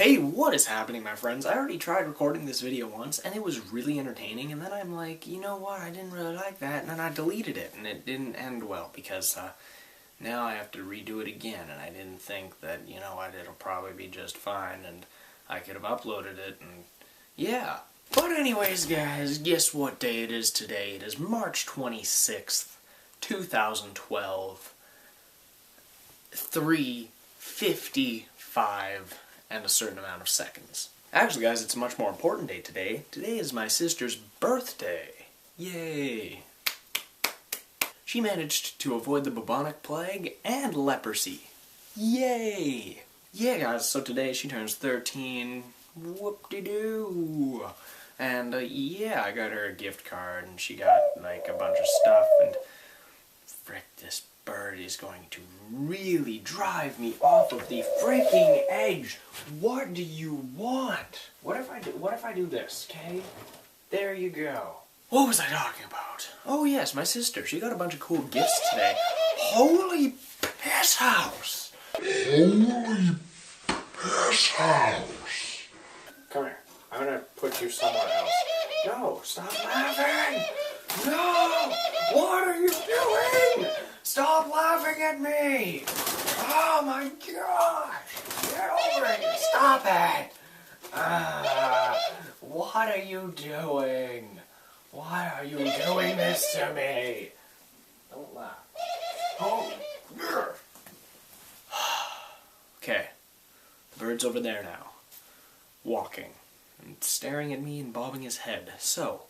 Hey, what is happening, my friends? I already tried recording this video once, and it was really entertaining, and then I'm like, you know what, I didn't really like that, and then I deleted it, and it didn't end well, because now I have to redo it again, and I didn't think that, you know what, it'll probably be just fine, and I could have uploaded it, and yeah. But anyways, guys, guess what day it is today? It is March 26th, 2012, 3:55 and a certain amount of seconds. Actually, guys, it's a much more important day today. Today is my sister's birthday. Yay! She managed to avoid the bubonic plague and leprosy. Yay! Yeah, guys, so today she turns 13. Whoop-de-doo! And, yeah, I got her a gift card, and she got, like, a bunch of stuff, and frick, this bird is going to really drive me off of the freaking edge. What do you want? What if I do this, okay? There you go. What was I talking about? Oh yes, my sister. She got a bunch of cool gifts today. Holy piss house! Holy piss house! Come here. I'm gonna put you somewhere else. No, stop laughing! No! What are you doing? Stop laughing at me! Oh my gosh! Get over it! Stop it! What are you doing? Why are you doing this to me? Don't laugh. Oh! Okay. The bird's over there now. Walking. And staring at me and bobbing his head. So,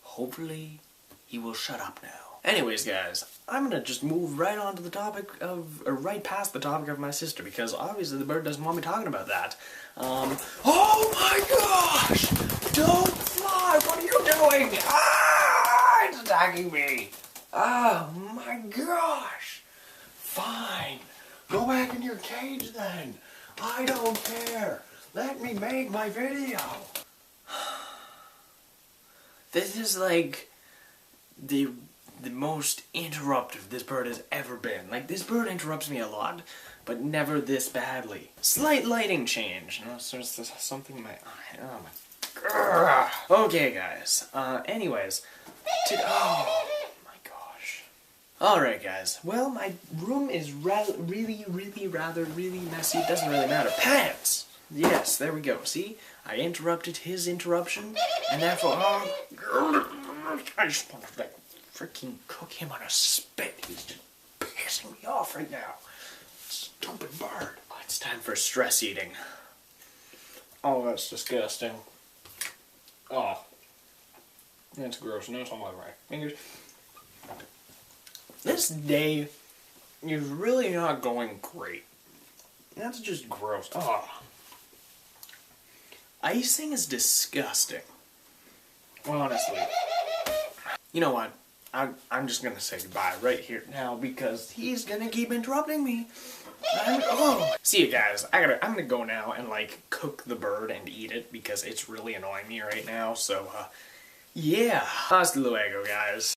hopefully, he will shut up now. Anyways, guys, I'm gonna just move right on to the topic of, or right past the topic of my sister, because obviously the bird doesn't want me talking about that. Oh my gosh! Don't fly! What are you doing? Ah! It's attacking me! Oh my gosh! Fine. Go back in your cage then. I don't care. Let me make my video. This is like the most interruptive this bird has ever been. Like, this bird interrupts me a lot, but never this badly. Slight lighting change. No, so there's something in my eye. Oh my. Okay, guys. Anyways. Oh my gosh. Alright, guys. Well, my room is really messy. It doesn't really matter. Pants! Yes, there we go. See? I interrupted his interruption, and therefore, I just want to, like, freaking cook him on a spit. He's just pissing me off right now. Stupid bird. Oh, it's time for stress eating. Oh, that's disgusting. Oh. That's gross. No, it's on my right fingers. This day is really not going great. That's just gross. Oh. Icing is disgusting. Honestly. You know what? I'm just gonna say goodbye right here now because he's gonna keep interrupting me. See you guys. I'm gonna go now and like cook the bird and eat it because it's really annoying me right now. So yeah. Hasta luego, guys.